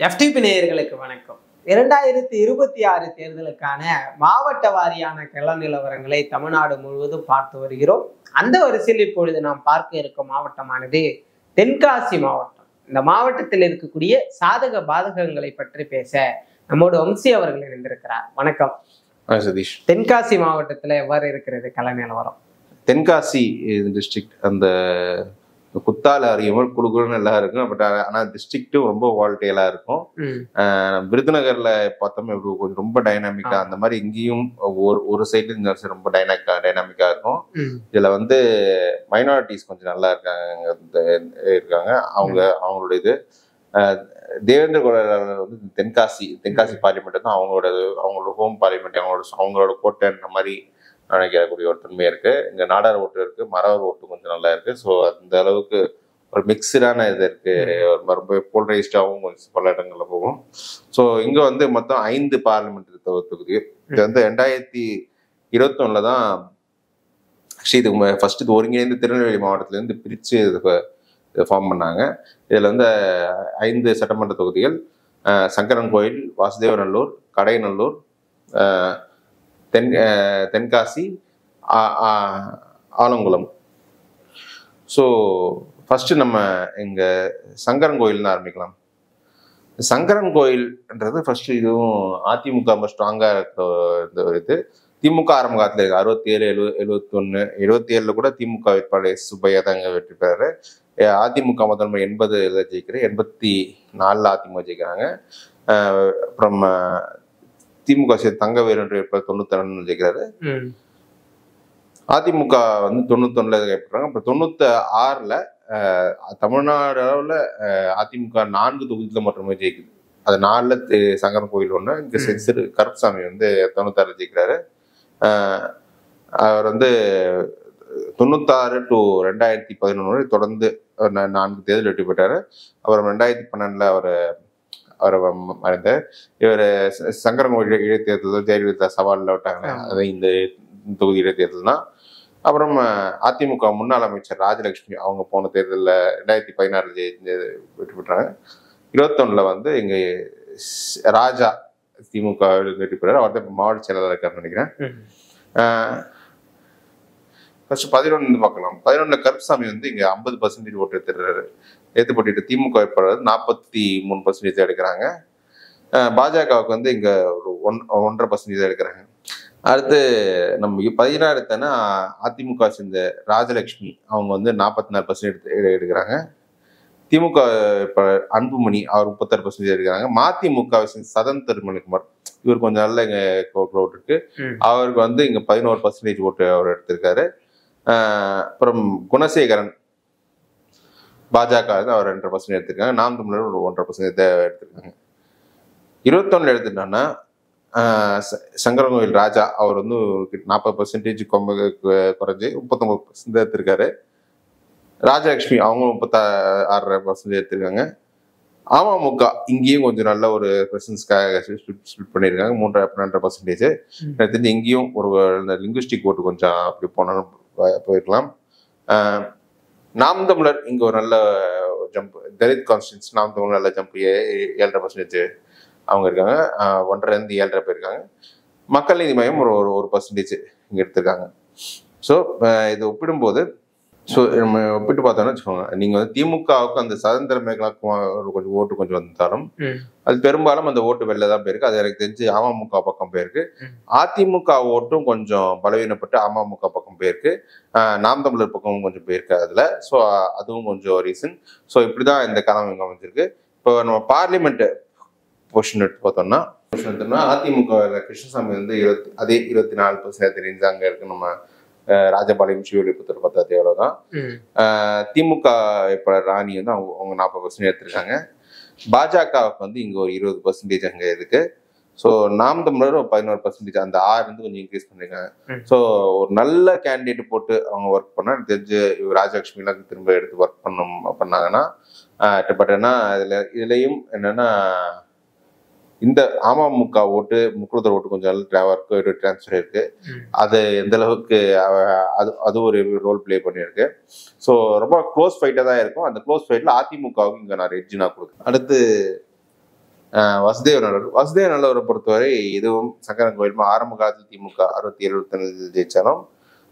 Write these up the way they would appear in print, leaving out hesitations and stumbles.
FTP நேயர்களுக்கு வணக்கம். 2026 தேர்தலுக்கான மாவட்ட வாரியான கள நிலவரங்களை தமிழ்நாடு முழுவதும் பார்த்து வருகிறோம். அந்த வரிசையில் இப்பொழுது நாம் பார்க்க இருக்கும் மாவட்டமானது தென்காசி மாவட்டம். இந்த மாவட்டத்தில் இருக்கக்கூடிய சாதக பாதகங்களை பற்றி பேச நம்மோடு வம்சி அவர்கள் இணைந்திருக்கிறார். வணக்கம் சதீஷ். தென்காசி மாவட்டத்துல எவ்வாறு இருக்கிறது கள நிலவரம்? தென்காசி டிஸ்ட்ரிக்ட் அந்த குத்தால அறியாமல் குழுக்குழுன்னு எல்லாம் இருக்கும். பட் ஆனா டிஸ்ட்ரிக்டும் ரொம்ப வால்டைலா இருக்கும். விருதுநகர்ல பார்த்தோம் கொஞ்சம் ரொம்ப டைனாமிக்கா, அந்த மாதிரி இங்கேயும் ஒரு சைட்ல இந்த ரொம்ப டைனாமிக்கா இருக்கும். இதுல வந்து மைனாரிட்டிஸ் கொஞ்சம் நல்லா இருக்காங்க. அவங்களோட இது தேவேந்திர குலர் வந்து தென்காசி பார்லிமெண்ட் தான் அவங்களோட ஹோம் பார்லிமெண்ட், அவங்களோட கோட்டைன்ற மாதிரி நினைக்கக்கூடிய ஒரு தன்மை இருக்கு. இங்க நாடார் ஓட்டு இருக்கு, மறவர் ஓட்டு கொஞ்சம் நல்லா இருக்கு. ஸோ அந்த அளவுக்கு ஒரு மிக்சடான இது இருக்கு. ரொம்ப போல்ரைஸ்டாகவும் கொஞ்சம் பல இடங்கள்ல போகும். ஸோ இங்க வந்து மொத்தம் 5 பார்லிமெண்ட் தொகுதி. இது வந்து 2021 தான் இது ஃபர்ஸ்ட் இது ஒருங்கிணைந்து திருநெல்வேலி மாவட்டத்துல இருந்து பிரிச்சு ஃபார்ம் பண்ணாங்க. இதுல வந்து 5 சட்டமன்ற தொகுதிகள்: சங்கரன் கோயில், வாசுதேவநல்லூர், கடையநல்லூர், தென்காசி, ஆலங்குளம். ஸோ ஃபர்ஸ்ட் நம்ம இங்க சங்கரன் கோயில்னு ஆரம்பிக்கலாம். சங்கரன் கோயில்ன்றது ஃபர்ஸ்ட் இதுவும் அதிமுக ரொம்ப ஸ்ட்ராங்கா இருக்கிற இது. திமுக ஆரம்ப காலத்துல இருக்கு. 67, 71, 77 கூட திமுக வேட்பாளர் சுப்பையா தாங்க வெற்றி பெறாரு. அதிமுக முதன்மை 80 ஜெயிக்கிறாரு, 84 அதிமுக ஜெயிக்கிறாங்க. அப்புறம் திமுக தங்கவேலு 92 ஜெயிக்கிறாரு. அதிமுக வந்து 91 கைப்பற்றாங்க. அப்புறம் 96 தமிழ்நாடு அளவுல அதிமுக 4 தொகுதியில மட்டுமே ஜெயிக்குது. அது 4 சங்கரன் கோயில் ஒண்ணு. இங்க சிறு கருப்பசாமி வந்து 96 ஜெயிக்கிறாரு. அவர் வந்து 96 to 2011 தொடர்ந்து 4 தேர்தல் வெற்றி பெற்றாரு. அப்புறம் 2012 அவர் மறைந்தார். இவர் சங்கரன் கோயில் இடைத்தேர்தல் ஜெயலலிதா சவாலில் விட்டாங்க. அது இந்த தொகுதி இடைத்தேர்தல் தான். அப்புறம் அதிமுக முன்னாள் அமைச்சர் ராஜலட்சுமி அவங்க போன தேர்தலில் 2016 வெற்றி பெற்றாங்க. 21 வந்து இங்க ராஜா திமுக வெற்றி பெற்றார். அவர் தான் மாவட்ட செயலாளர் இருக்காருன்னு நினைக்கிறேன். ஃபர்ஸ்ட் 11 பார்க்கலாம். 11 கருப்பசாமி வந்து இங்க 50% ஓட்டு எடுத்துறாரு. ஏத்து போட்டிட்டு திமுக வேட்பாளர் 43% எடுக்கிறாங்க. பாஜகவுக்கு வந்து இங்க ஒரு 1.5% எடுக்கிறாங்க. அடுத்து நம்ம 16 தானே அதிமுக சேர்ந்த ராஜலட்சுமி அவங்க வந்து 44% எடுக்கிறாங்க. திமுக அன்புமணி அவர் 36% எடுக்கிறாங்க. மதிமுக சதன் திருமணிக்குமார் இவர் கொஞ்சம் நல்ல இங்க ஓட்டு இருக்கு. அவருக்கு வந்து இங்க 11% ஓட்டு அவர் எடுத்திருக்காரு. அப்புறம் குணசேகரன் பாஜக அவர் 2.5% எடுத்திருக்காங்க. நாம் தமிழர் ஒரு 1.5% எடுத்திருக்காங்க. 21 எடுத்துட்டோம்னா சங்கரன் கோயில் ராஜா அவர் வந்து 40% குறைஞ்சி 39% எடுத்திருக்காரு. ராஜலட்சுமி அவங்க 36% எடுத்திருக்காங்க. அமமுக இங்கேயும் கொஞ்சம் நல்ல ஒரு பிரசன்ஸ்க்காக ஸ்பிளிட் பண்ணியிருக்காங்க. 3.5%. எனக்கு தெரிஞ்சு இங்கேயும் ஒரு லிங்குஸ்டிக் ஓட்டு கொஞ்சம் அப்படி போயிருக்கலாம். நாம் தமிழர் இங்க ஒரு நல்ல ஜம்ப், தலித் கான்ஸ்டியூன்சி நாம் தமிழர் நல்ல ஜம்ப் 7.5% அவங்க இருக்காங்க. 1.5 7 போயிருக்காங்க. மக்கள் நீதி மையம் ஒரு 1% இங்க எடுத்திருக்காங்க. ஸோ இது ஒப்பிடும்போது நம்ம ஒப்பிட்டு பார்த்தோம்னா வச்சுக்கோங்க, நீங்க வந்து திமுகவுக்கு அந்த சுதந்திர மேഖലാக்கு கொஞ்சம் ஓட்டு கொஞ்சம் வந்தாலும் அது பெரும்பாலும் அந்த ஓட்டு வெளில தான் போயிருக்கு. அது எனக்கு தெரிஞ்சு அமமுக பக்கம் போயிருக்கு. அதிமுக ஓட்டும் கொஞ்சம் பலவீனப்பட்டு அமமுக பக்கம் போயிருக்கு. நாம் தமிழர் பக்கமும் கொஞ்சம் போயிருக்கு அதுல. ஸோ அதுவும் கொஞ்சம் ரீசன். ஸோ இப்படிதான் இந்த காலம் இங்க அமைஞ்சிருக்கு. இப்போ நம்ம பார்லிமெண்ட் போர்ஷன் எடுத்து பார்த்தோம்னா அதிமுக கிருஷ்ணசாமி வந்து 24% அங்க இருக்கு. நம்ம ராஜபாளையம் சிவலிபுத்தூர் பத்தாத்தி எவ்வளவுதான். திமுக வேட்பாளர் ராணி வந்து அவங்க 40% எடுத்திருக்காங்க. பாஜகவுக்கு வந்து இங்க ஒரு 20% அங்க இருக்கு. ஸோ நாம் தமிழர் 11%, அந்த 6 வந்து கொஞ்சம் இன்க்ரீஸ் பண்ணிருக்காங்க. ஸோ ஒரு நல்ல கேண்டிடேட் போட்டு அவங்க ஒர்க் பண்ணா தெரிஞ்சு ராஜலட்சுமி எல்லாம் திரும்ப எடுத்து ஒர்க் பண்ணாங்கன்னா பட் ஏன்னா இதுலயும் என்னன்னா இந்த அமமுக ஓட்டு முக்குளத்தூர் ஓட்டு கொஞ்சம் ஒர்க் டிரான்ஸ்ஃபர் இருக்கு. அது எந்த அளவுக்கு அது ஒரு ரோல் பிளே பண்ணியிருக்கு. ஸோ ரொம்ப க்ளோஸ் ஃபைட்டாக தான் இருக்கும். அந்த க்ளோஸ் ஃபைட்ல அதிமுகவுக்கு இங்கே நான் எட்ஜ் நான் கொடுக்குறேன். அடுத்து வசுதேவ நல்லவரை பொறுத்தவரை இதுவும் சங்கரன் கோயில் ஆரம்ப காலத்தில் திமுக 67 ஜெயிச்சாலும்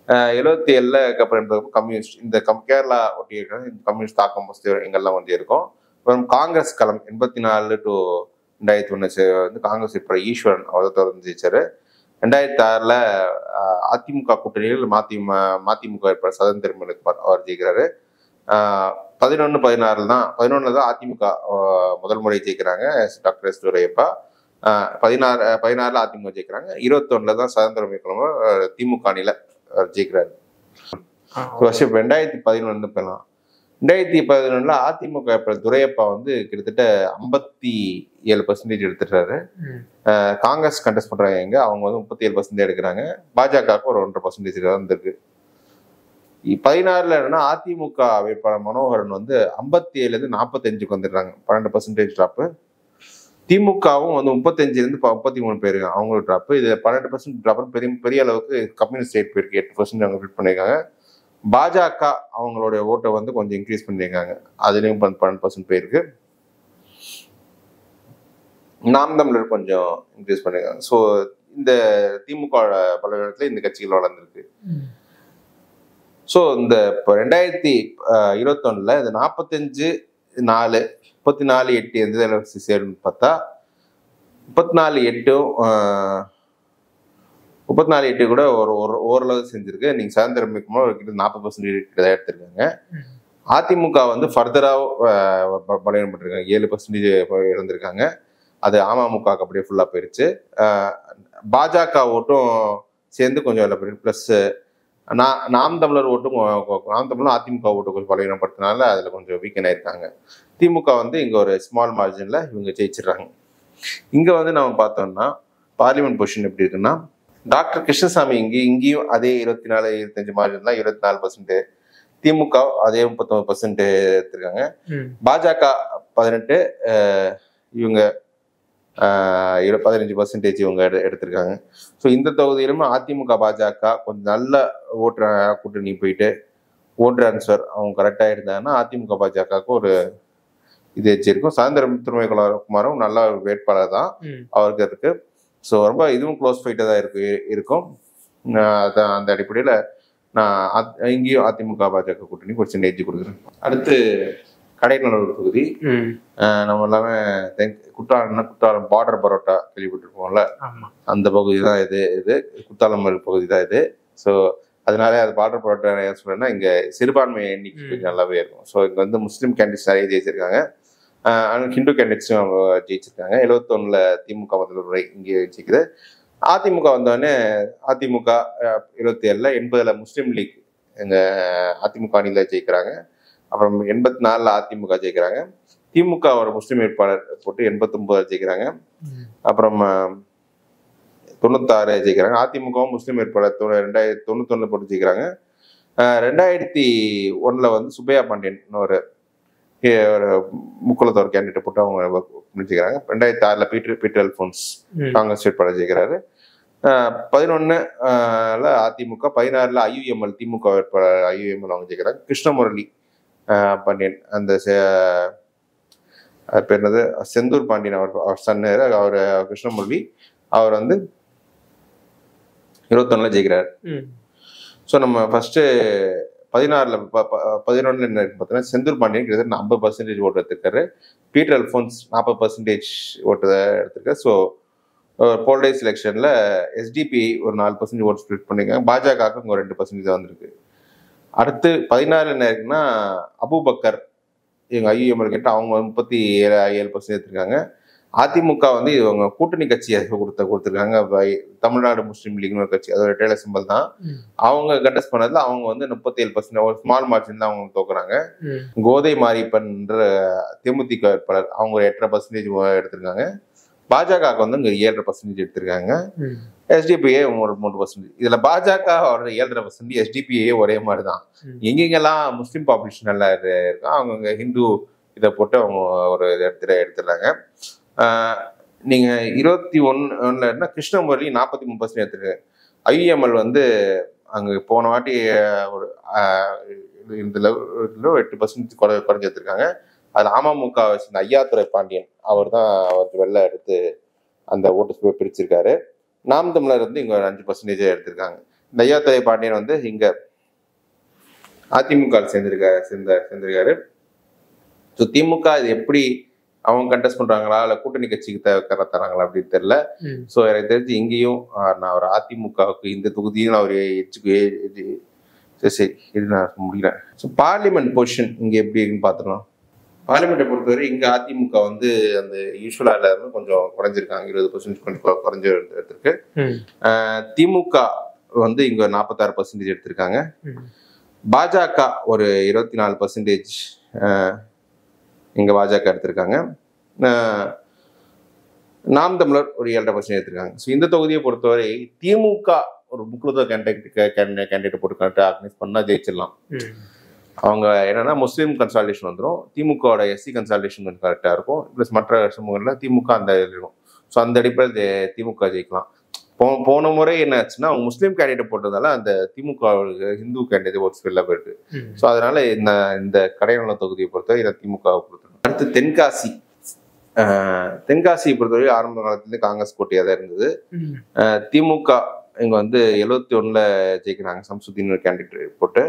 77ல அப்புறம் கம்யூனிஸ்ட் இந்த கேரளா ஒட்டி இருக்கிற கம்யூனிஸ்ட் தாக்கம் எங்கெல்லாம் வந்து இருக்கும். அப்புறம் காங்கிரஸ் களம் 84 to 2001 வந்து காங்கிரஸ் இப்போ ஈஸ்வரன் அவர் தொடர்ந்து ஜெயிச்சாரு. 2006ல அதிமுக கூட்டணியில் மதிமுக சதன் திருமணம் அவர் ஜெயிக்கிறாரு. 11-16 தான் 11ல தான் அதிமுக முதல் முறை ஜெயிக்கிறாங்க டாக்டர் எஸ் துரையப்பா. 16ல அதிமுக ஜெயிக்கிறாங்க. 21ல தான் சுதந்திரம் திமுக அணியில ஜெயிக்கிறாரு. வருஷம் 2011 போகலாம். 2011ல அதிமுக துரையப்பா வந்து கிட்டத்தட்ட 57% எடுத்துட்டாரு. காங்கிரஸ் கண்டெஸ்ட் பண்றாங்க, அவங்க வந்து 37% எடுக்கிறாங்க. பாஜகவுக்கு ஒரு 1.5% வந்துருக்கு. 16ல என்னன்னா அதிமுக வேட்பாளர் மனோகரன் வந்து 57ல 45க்கு வந்துடுறாங்க, 12% டிராப்பு. திமுகவும் வந்து 35ல 33 பேரு அவங்களும் டிராப். இது 12% டிராப் பெரிய அளவுக்கு கம்யூனிஸ்ட் சைட் போயிருக்கு. 8% அவங்க ஃபிட் பண்ணியிருக்காங்க. பாஜக அவங்களுடைய ஓட்டை வந்து கொஞ்சம் இன்க்ரீஸ் பண்ணியிருக்காங்க, அதுலயும் 12% போயிருக்கு. நாம் தமிழர் கொஞ்சம் இன்க்ரீஸ் பண்ணியிருக்காங்க. ஸோ இந்த திமுக பல இடத்துல இந்த கட்சிகள் வளர்ந்துருக்கு. ஸோ இந்த இப்போ 2021ல இந்த 45-4 34-8 எந்த அளவுக்கு சேரும்னு பார்த்தா 34-8 கூட ஓரளவு செஞ்சிருக்கு. நீங்க சுதந்திரம் ஒரு கிட்ட 40% தான் எடுத்திருக்காங்க. அதிமுக வந்து ஃபர்தரா பலவீனப்பட்டிருக்காங்க, 7% இழந்திருக்காங்க. அது அமமுக அப்படியே ஃபுல்லா போயிருச்சு. பாஜக ஓட்டும் சேர்ந்து கொஞ்சம் பிளஸ் நாம் தமிழர் ஓட்டும் நாம் தமிழர் அதிமுக ஓட்டு கொஞ்சம் பலவீனப்படுத்தினால அதுல கொஞ்சம் வீக்கன் ஆயிருக்காங்க. திமுக வந்து இங்க ஒரு ஸ்மால் மார்ஜின்ல இவங்க ஜெயிச்சிடுறாங்க. இங்க வந்து நம்ம பார்த்தோம்னா பார்லிமெண்ட் பொசிஷன் எப்படி இருக்குன்னா, டாக்டர் கிருஷ்ணசாமி இங்கேயும் அதே 24-25 மார்ஜின்ல 24%, திமுக அதே 39% எடுத்திருக்காங்க. பாஜக 18, இவங்க 15% இவங்க எடுத்திருக்காங்க. ஸோ இந்த தொகுதியிலுமே அதிமுக பாஜக கொஞ்சம் நல்ல கூட்டணி போயிட்டு ஓட் ட்ரான்ஸ்ஃபர் அவங்க கரெக்டா இருந்தாங்கன்னா அதிமுக பாஜகவுக்கு ஒரு இது வச்சிருக்கும். சுதந்திரம் திருமலைக்குமாரும் நல்ல வேட்பாளர் தான் அவருக்கு இருக்கு. ஸோ ரொம்ப இதுவும் க்ளோஸ் ஃபைட்டா தான் இருக்கும். அந்த அடிப்படையில நான் இங்கேயும் அதிமுக பாஜக கூட்டணி ஒரு சின்ன எட்ஜ் கொடுக்குறேன். அடுத்து கடைநல்லூர் தொகுதி. நம்ம எல்லாமே குற்றாலம் பார்டர் பரோட்டா கேள்விப்பட்டிருப்போம்ல, அந்த பகுதி தான் இது குத்தாலம் பகுதி தான் இது. ஸோ அதனால அது பார்டர் பரோட்டா சொல்றேன்னா இங்க சிறுபான்மை எண்ணிக்கை நல்லாவே இருக்கும். ஸோ இங்க வந்து முஸ்லீம் கேண்டிடேட்ஸ் நிறைய ஜெயிச்சிருக்காங்க, ஹிந்து கேண்டிடேட்ஸும் அவங்க ஜெயிச்சிருக்காங்க. 71ல திமுக முதல் முறை இங்கே ஜெயிக்குது. அதிமுக வந்தோடனே அதிமுக 27ல 80ல முஸ்லீம் லீக் எங்க அதிமுக அணியில ஜெயிக்கிறாங்க. அப்புறம் 84ல அதிமுக ஜெயிக்கிறாங்க. திமுக ஒரு முஸ்லீம் வேட்பாளர் போட்டு 89 ஜெயிக்கிறாங்க. அப்புறம் 96 ஜெயிக்கிறாங்க. அதிமுகவும் முஸ்லீம் வேட்பாளர் 2091 போட்டு ஜெயிக்கிறாங்க. 2001ல வந்து சுப்பையா பாண்டியன் ஒரு முக்குளத்தோர் கேண்டிடேட் போட்டு அவங்க ஜெயிக்கிறாங்க. 2006ல பீட்டர் அல்போன்ஸ் காங்கிரஸ் வேட்பாளர் ஜெயிக்கிறாரு. 11ல அதிமுக, 16ல IUML திமுக வேட்பாளர் IUML அவங்க ஜெயிக்கிறாங்க. கிருஷ்ணமுரளி பாண்டியன் அந்த பேர் என்னது செந்தூர் பாண்டியன் அவர் சன்னர், அவர் கிருஷ்ணமுரளி அவர் வந்து 21ல ஜெயிக்கிறார். ஸோ நம்ம ஃபர்ஸ்ட் 11ல என்ன இருக்கு பார்த்தீங்கன்னா, செந்தூர் பாண்டியன் கிட்டத்தட்ட 50% ஓட்டு எடுத்திருக்காரு. பீட்டர் அல்போன்ஸ் 40% ஓட்டு எடுத்திருக்காரு. ஸோ போல்டைஸ் எலெக்ஷன்ல SDP ஒரு 4% ஓட்டு ஸ்பிளிட் பண்ணிருக்காங்க. பாஜகவுக்கு ஒரு 2% தான் வந்திருக்கு. அடுத்து 16 என்ன இருக்குன்னா, அபுபக்கர் இவங்க IUML கேட்டு அவங்க 37% எடுத்திருக்காங்க. அதிமுக வந்து இவங்க கூட்டணி கட்சியை கொடுத்துருக்காங்க. தமிழ்நாடு முஸ்லீம் லீக்னு ஒரு கட்சி, அதோட டேலர் சிம்பல் தான். அவங்க கண்டெஸ்ட் பண்ணதுல அவங்க வந்து 37% ஒரு ஸ்மால் மார்ஜின் தான் அவங்க தோக்குறாங்க. கோதை மாரியப்பன்ற தேமுதிக வேட்பாளர் அவங்க 8.5% எடுத்திருக்காங்க. பாஜகவுக்கு வந்து இங்க 7.5% எடுத்திருக்காங்க. SDPA ஒரு 3%. இதுல பாஜக ஒரு 7.5%, SDPA ஒரே மாதிரி தான். எங்கெங்கெல்லாம் முஸ்லீம் பாப்புலேஷன் நல்லா இருக்கும் அவங்க ஹிந்து இதை போட்டு அவங்க ஒரு எடுத்துடுறாங்க. நீங்க 21ல கிருஷ்ணமுரளி 43% எடுத்துருக்காங்க. IUML வந்து அங்க போன வாட்டி ஒரு 8% குறைஞ்சு எடுத்திருக்காங்க. அது அமமுக வச்சிருந்த ஐயாத்துரை பாண்டியன் அவர் தான் வெள்ளை எடுத்து அந்த ஓட்டு பிரிச்சிருக்காரு. நாம் தமிழர் வந்து இங்க 5% எடுத்திருக்காங்க. இந்த ஐயாத்துரை பாண்டியன் வந்து இங்க அதிமுக சேர்ந்திருக்காரு. ஸோ திமுக இது எப்படி அவங்க கண்டெஸ்ட் பண்றாங்களா இல்ல கூட்டணி கட்சிக்கு தராங்களா அப்படின்னு தெரியல. ஸோ எனக்கு தெரிஞ்சு இங்கேயும் நான் ஒரு அதிமுகவுக்கு இந்த தொகுதியும் நான் ஒரு சரி நான் முடிக்கிறேன். ஸோ பார்லிமெண்ட் பொசிஷன் இங்க எப்படி இருக்குன்னு பார்த்துக்கலாம். பார்லிமெண்ட்டை பொறுத்தவரை இங்க அதிமுக வந்து அந்த யூஸ்வலா இல்லாம கொஞ்சம் குறைஞ்சிருக்காங்க, 20% கொஞ்சம் குறைஞ்ச எடுத்திருக்கு. திமுக வந்து இங்க 46% எடுத்திருக்காங்க. பாஜக ஒரு 24% இங்க பாஜக எடுத்திருக்காங்க. நாம் தமிழர் ஒரு 7.5% எடுத்திருக்காங்க. ஸோ இந்த தொகுதியை பொறுத்தவரை திமுக ஒரு முக்கியத்துவ கேண்டிடேட் போட்டு ஆர்கனைஸ் பண்ணா ஜெயிச்சிடலாம். அவங்க என்னன்னா முஸ்லீம் கன்சாலிடேஷன் வந்துடும், திமுகவோட எஸ்சி கன்சாலிடேஷன் கொஞ்சம் கரெக்டாக இருக்கும், ப்ளஸ் மற்ற சமூகங்களில் திமுக அந்த இருக்கும். ஸோ அந்த அடிப்படையில் திமுக ஜெயிக்கலாம். போன முறை என்ன ஆச்சுன்னா அவங்க முஸ்லீம் கேண்டிடேட் போட்டதால அந்த திமுக ஹிந்து கேண்டிடேட் ஒரு ஸ்பெல்ல போயிருக்கு. ஸோ அதனால இந்த கடைநல தொகுதியை பொறுத்தவரை இதை திமுகவை பொறுத்தவரை. அடுத்து தென்காசியை பொறுத்தவரை ஆரம்ப காலத்துல காங்கிரஸ் போட்டியாக தான் இருந்தது. திமுக இங்க வந்து 71 ஜெயிக்கிறாங்க, சம்சுதீன் கேண்டிடேட் போட்டு.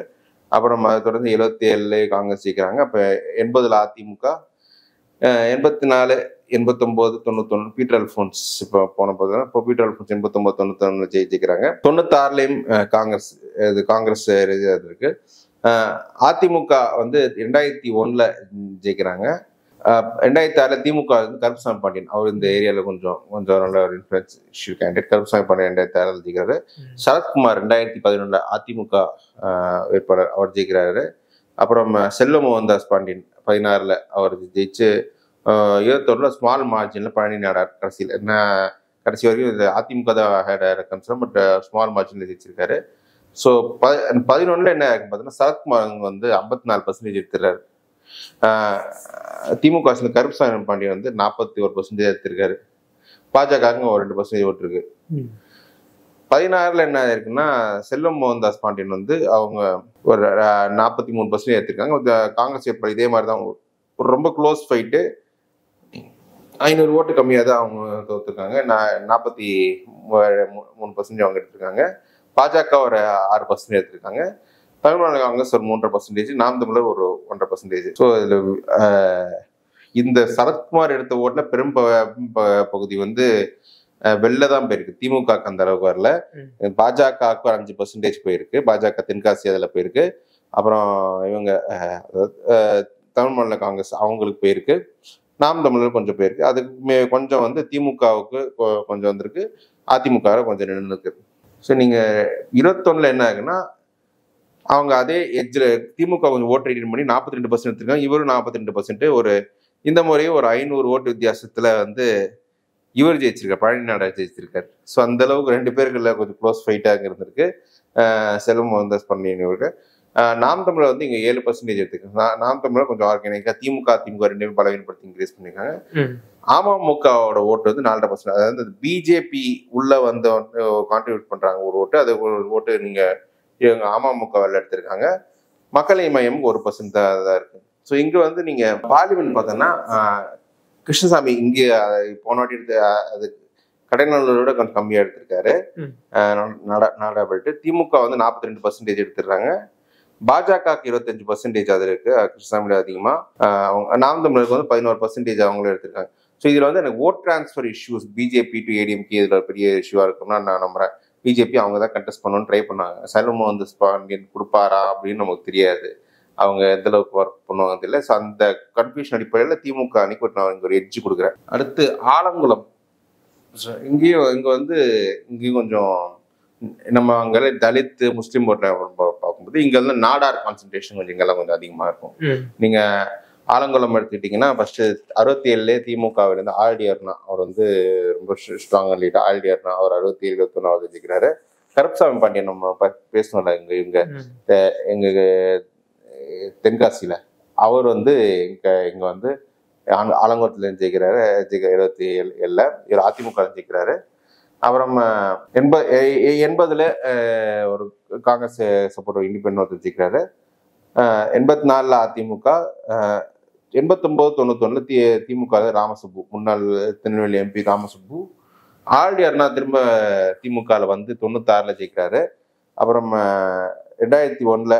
அப்புறம் அதை தொடர்ந்து 77 காங்கிரஸ் ஜெயிக்கிறாங்க. அப்ப 80 அதிமுக, 84, 89, 91 பீட்டர் அல்போன்ஸ் இப்போ போன போது இப்போ பீட்டர் அல்போன்ஸ் 89, 91 ஜெயிக்கிறாங்க. 96 காங்கிரஸ் இருக்கு. அதிமுக வந்து 2001 ஜெயிக்கிறாங்க. 2006 திமுக வந்து கருப்புசாமி பாண்டியன் அவர் இந்த ஏரியாவில் கொஞ்சம் நல்ல ஒரு influence issue candidate. Karuppusamy Pandian 2006 ஜெயிக்கிறாரு. சரத்குமார் 2011 அதிமுக வேட்பாளர் அவர் ஜெயிக்கிறாரு. அப்புறம் செல்வ மோகன்தாஸ் பாண்டியன் 16 அவர் ஜெயிச்சு 21 ஸ்மால் மார்ஜின்ல பழனி நாடார் கடைசி வரைக்கும் இது அதிமுக தான் பட் ஸ்மால் மார்ஜின்ல ஜெயிச்சிருக்காரு. ஸோ 11 என்ன பார்த்தீங்கன்னா சரத்குமார் வந்து 54% எடுத்துறாரு. திமுக கருப்புசாமி பாண்டியன் வந்து 41% எடுத்திருக்காரு. பாஜக ஒரு 2% ஓட்டு இருக்கு. 16 என்ன இருக்குன்னா செல்வம் மோகன்தாஸ் பாண்டியன் வந்து அவங்க ஒரு 43% எடுத்திருக்காங்க. காங்கிரஸ் இதே மாதிரிதான் ஒரு ரொம்ப க்ளோஸ் ஃபைட்டு, 500 ஓட்டு கம்மியாக தான் அவங்க தோத்துருக்காங்க. 43% அவங்க எடுத்திருக்காங்க. பாஜக ஒரு 6% எடுத்திருக்காங்க. தமிழ்நாடு காங்கிரஸ் ஒரு 3.5%, நாம் தமிழர் ஒரு 1.5%. ஸோ இதுல இந்த சரத்குமார் எடுத்த ஓட்டுல பெரும் பகுதி வந்து வெளில தான் போயிருக்கு, திமுக அந்த அளவுக்கு வரல. பாஜகவுக்கு 5% போயிருக்கு, பாஜக தென்காசி அதில் போயிருக்கு. அப்புறம் இவங்க தமிழ் மாநில காங்கிரஸ் அவங்களுக்கு போயிருக்கு, நாம் தமிழர் கொஞ்சம் போயிருக்கு. அதுக்கு கொஞ்சம் வந்து திமுகவுக்கு கொஞ்சம் வந்திருக்கு, அதிமுக கொஞ்சம் நின்று இருக்கு. ஸோ நீங்க 21 என்ன ஆகுன்னா அவங்க அதே எட்ஜில் திமுக கொஞ்சம் ஓட்டு ரீடிங் பண்ணி 42% எடுத்திருக்காங்க, இவரும் 42%. ஒரு இந்த முறையும் ஒரு 500 ஓட்டு வித்தியாசத்துல வந்து இவர் ஜெயிச்சிருக்காரு, பழனி நாடார் ஜெயிச்சிருக்காரு. ஸோ அந்த அளவுக்கு 2 பேருக்குள்ள கொஞ்சம் க்ளோஸ் ஃபைட்டாக இருந்திருக்கு. செல்வம் மோகன்தாஸ் பாண்டியன் இவருக்கு. நாம் தமிழர் வந்து இங்க 7% எடுத்துக்காங்க. நாம் தமிழர் கொஞ்சம் ஆர்கானிக்கா திமுக 2 பலவீனப்படுத்தி இன்க்ரீஸ் பண்ணிருக்காங்க. அமமுகவோட ஓட்டு வந்து 4.5%. அதாவது பிஜேபி உள்ள வந்து கான்ட்ரிபியூட் பண்றாங்க ஒரு ஓட்டு, அது ஒரு ஓட்டு நீங்க இவங்க அமமுக எடுத்திருக்காங்க. மக்கள் மையம் 1% தான் இருக்கு. ஸோ இங்க வந்து நீங்க பார்லிமெண்ட் பார்த்தோன்னா கிருஷ்ணசாமி இங்கே போன வாட்டி எடுத்து அது கடைநல்லூரோட கொஞ்சம் கம்மியா எடுத்திருக்காரு நாடாபல்ட்டு. திமுக வந்து 42% எடுத்துடுறாங்க. பாஜகவுக்கு 25% அது இருக்கு, கிருஷ்ணசாமியோட அதிகமா. நாம் தமிழருக்கு வந்து 11% அவங்களும் எடுத்திருக்காங்க. ஸோ இதுல வந்து எனக்கு vote transfer issues BJP to ADMK இதுல பெரிய இஷ்யூவா இருக்கும்னா நான் நம்புறேன். பிஜேபி அவங்க தான் கண்டெஸ்ட் பண்ணணும்னு ட்ரை பண்ணாங்க. செல்வம் வந்து பாண்டியன் கொடுப்பாரா அப்படின்னு நமக்கு தெரியாது, அவங்க எந்த அளவுக்கு ஒர்க் பண்ணுவாங்க தெரியல. ஸோ அந்த கன்ஃபியூஷன் அடிப்படையில் திமுக அன்னைக்கு நான் ஒரு எட்ஜ் கொடுக்குறேன். அடுத்து ஆலங்குளம். இங்க வந்து இங்கேயும் கொஞ்சம் நம்ம அங்கே தலித் முஸ்லீம் ஓட்டை பார்க்கும்போது இங்க வந்து நாடார் கான்சன்ட்ரேஷன் கொஞ்சம் இங்கெல்லாம் கொஞ்சம் அதிகமா இருக்கும். நீங்க ஆலங்குளம் எடுத்துக்கிட்டீங்கன்னா ஃபர்ஸ்ட் 67 திமுகவிலேருந்து ஆல்டியர்னா அவர் வந்து ரொம்ப ஸ்ட்ராங் லீடர். ஆல்டியர்னா அவர் 67, 21 ஜெயிக்கிறாரு. கருப்புசாமி பாண்டியன் நம்ம பேசணும்ல எங்க தென்காசியில, அவர் வந்து இங்க வந்து ஆலங்குளத்துல ஜெயிக்கிறாரு. 77 இவர் அதிமுக ஜெயிக்கிறாரு. அப்புறம் 80 ஒரு காங்கிரஸ் சப்போர்ட் இண்டிபெண்டன்ட் ஜெயிக்கிறாரு. 84 அதிமுக, 89-91 திமுக ராமசுப்பு, முன்னாள் திருநெல்வேலி MP ராமசுப்பு ஆல்டியார்னா திரும்ப திமுகல வந்து 96ல ஜெயிக்கிறாரு. அப்புறம் 2001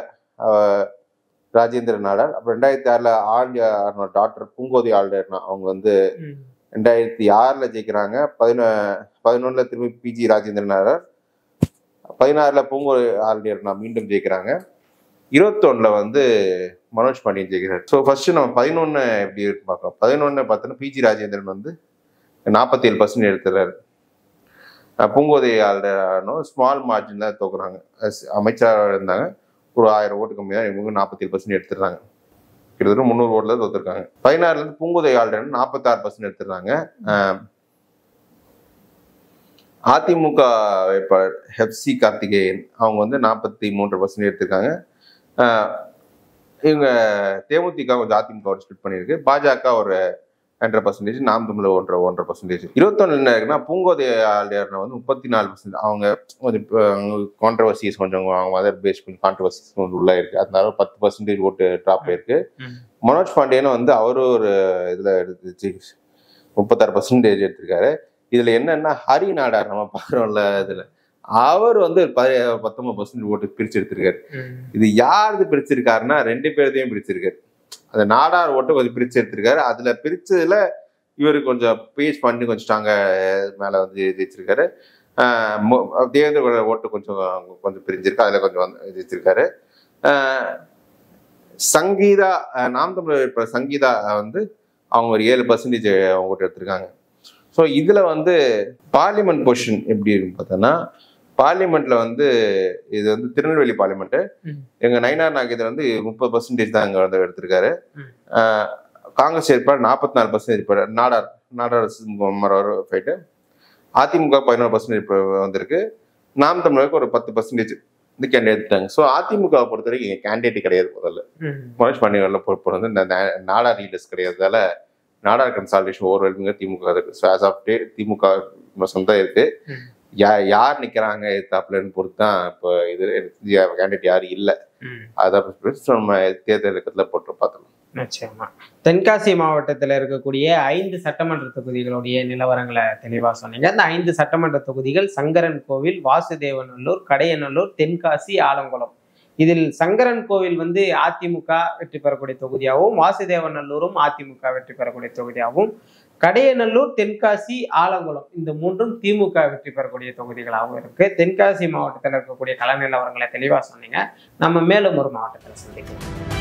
ராஜேந்திர நாடார், அப்புறம் 2006 ஆழ்வார்னா டாக்டர் பூங்கோதை ஆழ்வார்னா அவங்க வந்து 2006ல ஜெயிக்கிறாங்க. 11 திரும்பி PG ராஜேந்திர நாடார், 16ல பூங்கோதை ஆழ்வார்னா மீண்டும் ஜெயிக்கிறாங்க. 21ல வந்து மனோஜ் பாண்டியன் ஜெயிக்கிறார். ஸோ ஃபர்ஸ்ட் நம்ம 11 எப்படி இருக்கு பார்க்கலாம். 11 பார்த்தோன்னா PG ராஜேந்திரன் வந்து 47% எடுத்துறாரு. பூங்கோதை ஆழ்வார்னும் ஸ்மால் மார்ஜின் தான் தோக்குறாங்க. அமைச்சராக இருந்தாங்க, ஒரு 1000 ஓட்டு கம்மியாக இவங்க 47% எடுத்துடுறாங்க. கிட்டத்தட்ட 300 ஓட்டுல தோத்துருக்காங்க. 16ல இருந்து பூங்கோதை ஆழ்வார் 46% எடுத்துடுறாங்க. அதிமுக வேட்பாளர் FC கார்த்திகேயன் அவங்க வந்து 43% எடுத்திருக்காங்க. இவங்க தேமுதிக கொஞ்சம் அதிமுக ஸ்பிட் பண்ணியிருக்கு. பாஜக ஒரு 100%, நாம் தமிழர் 1.5%. 21 என்ன இருக்குன்னா பூங்கோதை ஆழ்வார்னா வந்து 34%. அவங்க கொஞ்சம் கான்ட்ரவர்சிஸ் கொஞ்சம் மதர் பேஸ் கொஞ்சம் கான்ட்ரவர்சிஸ் கொஞ்சம் உள்ள இருக்கு. அதனால 10% ஓட்டு ட்ராப் ஆயிருக்கு. மனோஜ் பாண்டியனும் வந்து அவரு ஒரு இதுல எடுத்து 36% எடுத்திருக்காரு. இதுல என்னன்னா ஹரி நாடார் நம்ம பாக்குறோம்ல, இதுல அவர் வந்து 19% ஓட்டு பிரிச்சு எடுத்திருக்காரு. இது யாருக்கு பிரிச்சிருக்காருன்னா 2 பேர்த்தையும் பிரிச்சிருக்காரு. அந்த நாடார் ஓட்டு கொஞ்சம் பிரிச்சு எடுத்திருக்காரு. அதுல பிரிச்சதுல இவரு கொஞ்சம் பேஸ் பண்ணி கொஞ்சம் ஸ்ட்ராங்கா மேல வந்து ஜெயிச்சிருக்காரு. தேவேந்திர ஓட்டு கொஞ்சம் பிரிஞ்சிருக்கு, அதுல கொஞ்சம் வந்து ஜெயிச்சிருக்காரு. சங்கீதா, நாம் தமிழர் சங்கீதா வந்து அவங்க ஒரு 7% ஓட்டு எடுத்திருக்காங்க. ஸோ இதுல வந்து பார்லிமெண்ட் பொசிஷன் எப்படி இருக்குன்னு பார்த்தோன்னா, பார்லிமெண்ட்ல வந்து இது வந்து திருநெல்வேலி பார்லிமெண்ட், எங்க நயினார் நாகேந்திரன் வந்து 30% தான் இங்க வந்து எடுத்திருக்காரு. காங்கிரஸ் ஏற்பாடு 44% ஏற்பாடு, நாடார் ஃபைட்டு. அதிமுக 11% வந்திருக்கு. நாம் தமிழருக்கு ஒரு 10% இந்த கேண்டிடேட் எடுத்தாங்க. ஸோ அதிமுக பொறுத்த வரைக்கும் இங்க கேண்டிடேட் கிடையாது. முதல்ல மனோஜ் பாண்டியன் பொறுப்பு வந்து இந்த நாடார் லீடர்ஸ் கிடையாதுனால நாடார் கன்சால்டேஷன் ஓவர்வெல்மிங்கா திமுக இருக்கு. ஸோ ஆஸ் ஆஃப் டே திமுக தான் இருக்கு. யார் நிக்கிறாங்க எதிர்த்தாப்புலன்னு பொறுத்து தான் இப்போ இது கேண்டிடேட் யாரும் இல்லை. அதான் நம்ம தேர்தல் இயக்கத்துல போட்டு பார்த்தோம். நிச்சயமா தென்காசி மாவட்டத்தில் இருக்கக்கூடிய 5 சட்டமன்ற தொகுதிகளுடைய நிலவரங்களை தெளிவா சொன்னீங்க. அந்த 5 சட்டமன்ற தொகுதிகள் சங்கரன் கோவில், வாசுதேவநல்லூர், கடையநல்லூர், தென்காசி, ஆலங்குளம். இதில் சங்கரன் கோவில் வந்து அதிமுக வெற்றி பெறக்கூடிய தொகுதியாகவும், வாசுதேவநல்லூரும் அதிமுக வெற்றி பெறக்கூடிய தொகுதியாகவும், கடையநல்லூர், தென்காசி, ஆலங்குளம் இந்த 3ம் திமுக வெற்றி பெறக்கூடிய தொகுதிகளாகவும் இருக்கு. தென்காசி மாவட்டத்தில் இருக்கக்கூடிய கள நிலவரங்களை தெளிவா சொன்னீங்க. நம்ம மேலும் ஒரு மாவட்டத்தில் சந்திக்கலாம்.